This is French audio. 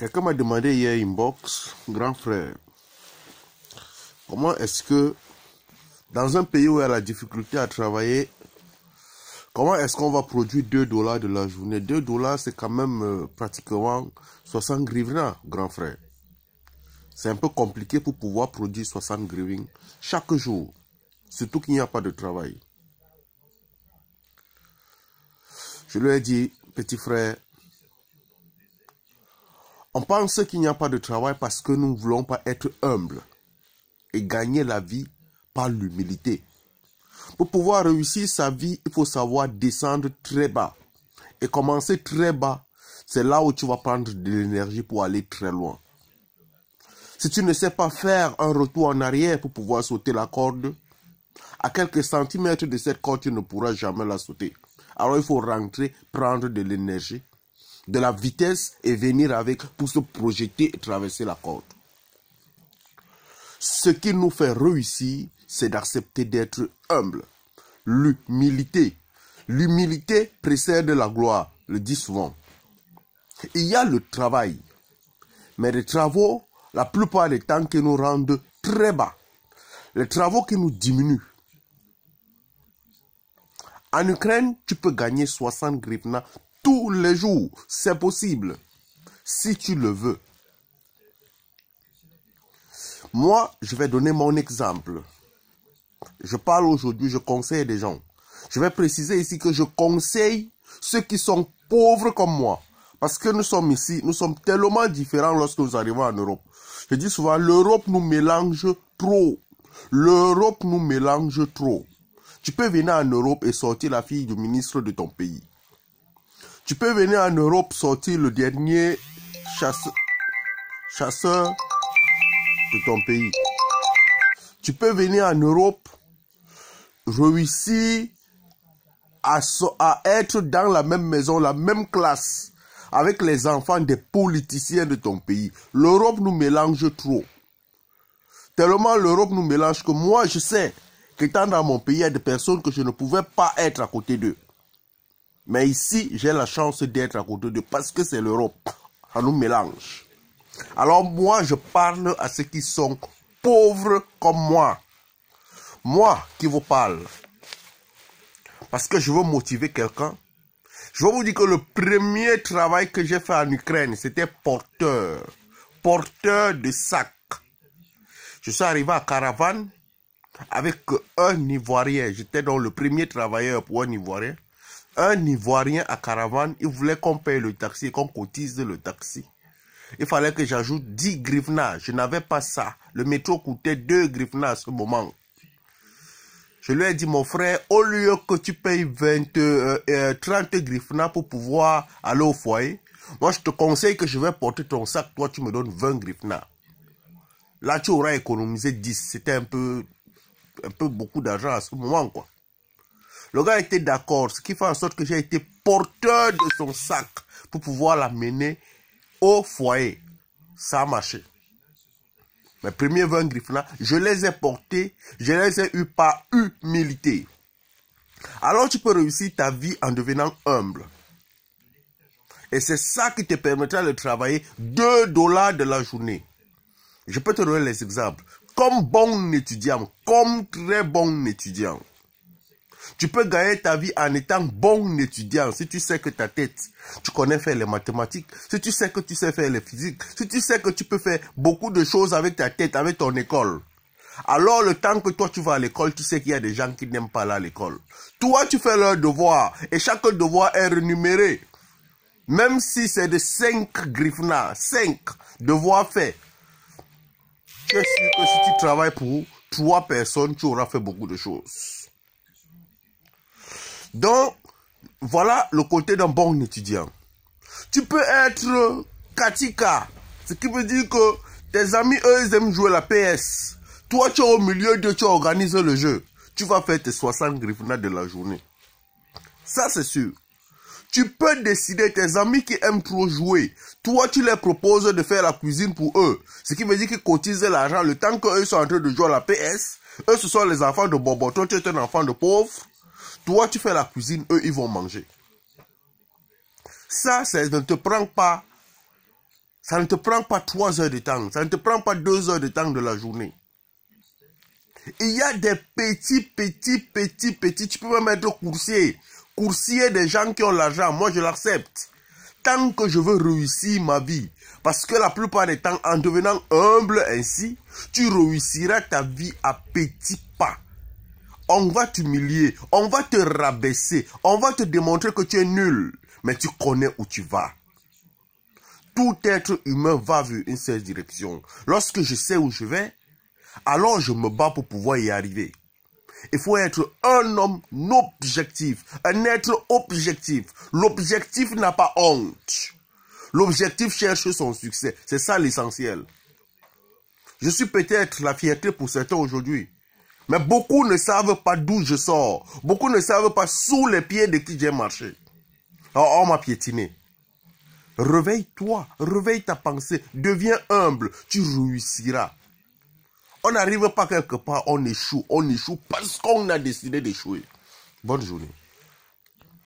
Quelqu'un m'a demandé hier inbox, grand frère, comment est-ce que dans un pays où il y a la difficulté à travailler, comment est-ce qu'on va produire 2 dollars de la journée? 2 dollars, c'est quand même pratiquement 60 grivnas, grand frère. C'est un peu compliqué pour pouvoir produire 60 grivnes chaque jour, surtout qu'il n'y a pas de travail. Je lui ai dit, petit frère, on pense qu'il n'y a pas de travail parce que nous ne voulons pas être humbles et gagner la vie par l'humilité. Pour pouvoir réussir sa vie, il faut savoir descendre très bas. Et commencer très bas, c'est là où tu vas prendre de l'énergie pour aller très loin. Si tu ne sais pas faire un retour en arrière pour pouvoir sauter la corde, à quelques centimètres de cette corde, tu ne pourras jamais la sauter. Alors il faut rentrer, prendre de l'énergie, de la vitesse et venir avec pour se projeter et traverser la corde. Ce qui nous fait réussir, c'est d'accepter d'être humble. L'humilité. L'humilité précède la gloire, le dit souvent. Il y a le travail, mais les travaux, la plupart des temps, qui nous rendent très bas. Les travaux qui nous diminuent. En Ukraine, tu peux gagner 60 grivnas tous les jours. C'est possible, si tu le veux. Moi, je vais donner mon exemple. Je parle aujourd'hui, je conseille des gens. Je vais préciser ici que je conseille ceux qui sont pauvres comme moi. Parce que nous sommes ici, nous sommes tellement différents lorsque nous arrivons en Europe. Je dis souvent, l'Europe nous mélange trop. L'Europe nous mélange trop. Tu peux venir en Europe et sortir la fille du ministre de ton pays. Tu peux venir en Europe sortir le dernier chasseur de ton pays. Tu peux venir en Europe réussir à être dans la même maison, la même classe, avec les enfants des politiciens de ton pays. L'Europe nous mélange trop. Tellement l'Europe nous mélange que moi, je sais qu'étant dans mon pays, il y a des personnes que je ne pouvais pas être à côté d'eux. Mais ici, j'ai la chance d'être à côté d'eux parce que c'est l'Europe. Ça nous mélange. Alors moi, je parle à ceux qui sont pauvres comme moi. Moi qui vous parle. Parce que je veux motiver quelqu'un. Je vais vous dire que le premier travail que j'ai fait en Ukraine, c'était porteur. Porteur de sac. Je suis arrivé à Caravane avec un Ivoirien. J'étais donc le premier travailleur pour un Ivoirien. Un Ivoirien à Caravane, il voulait qu'on paye le taxi et qu'on cotise le taxi. Il fallait que j'ajoute 10 grivnas. Je n'avais pas ça. Le métro coûtait 2 grivnas à ce moment. Je lui ai dit, mon frère, au lieu que tu payes 30 grivnas pour pouvoir aller au foyer, moi je te conseille que je vais porter ton sac, toi tu me donnes 20 grivnas. Là tu auras économisé 10. C'était un peu beaucoup d'argent à ce moment, quoi. Le gars était d'accord, ce qui fait en sorte que j'ai été porteur de son sac pour pouvoir l'amener au foyer. Ça a marché. Mes premiers 20 grivnas, je les ai portés, je les ai eus par humilité. Alors tu peux réussir ta vie en devenant humble. Et c'est ça qui te permettra de travailler 2 dollars de la journée. Je peux te donner les exemples. Comme bon étudiant, comme très bon étudiant. Tu peux gagner ta vie en étant bon étudiant si tu sais que ta tête, tu connais faire les mathématiques, si tu sais que tu sais faire les physiques, si tu sais que tu peux faire beaucoup de choses avec ta tête, avec ton école. Alors le temps que toi tu vas à l'école, tu sais qu'il y a des gens qui n'aiment pas aller à l'école. Toi tu fais leur devoir et chaque devoir est rémunéré. Même si c'est de 5 grivnas, 5 devoirs faits. Je suis sûr que si tu travailles pour 3 personnes, tu auras fait beaucoup de choses. Donc, voilà le côté d'un bon étudiant. Tu peux être katika, ce qui veut dire que tes amis, eux, ils aiment jouer la PS. Toi, tu es au milieu de, tu organises le jeu. Tu vas faire tes 60 grivnas de la journée. Ça, c'est sûr. Tu peux décider, tes amis qui aiment trop jouer, toi, tu leur proposes de faire la cuisine pour eux. Ce qui veut dire qu'ils cotisent l'argent le temps qu'eux sont en train de jouer à la PS. Eux, ce sont les enfants de Bobo. Toi, tu es un enfant de pauvre. Toi, tu fais la cuisine, eux, ils vont manger. Ça, ne te prend pas Ça ne te prend pas 3 heures de temps. Ça ne te prend pas 2 heures de temps de la journée. Il y a des petits. Tu peux même être coursier. Coursier des gens qui ont l'argent. Moi, je l'accepte. Tant que je veux réussir ma vie. Parce que la plupart des temps, en devenant humble ainsi, tu réussiras ta vie à petits pas. On va t'humilier. On va te rabaisser. On va te démontrer que tu es nul. Mais tu connais où tu vas. Tout être humain va vers une seule direction. Lorsque je sais où je vais, alors je me bats pour pouvoir y arriver. Il faut être un homme objectif, un être objectif. L'objectif n'a pas honte. L'objectif cherche son succès. C'est ça l'essentiel. Je suis peut-être la fierté pour certains aujourd'hui. Mais beaucoup ne savent pas d'où je sors. Beaucoup ne savent pas sous les pieds de qui j'ai marché. Alors on m'a piétiné. Réveille-toi, réveille ta pensée, deviens humble, tu réussiras. On n'arrive pas quelque part, on échoue parce qu'on a décidé d'échouer. Bonne journée.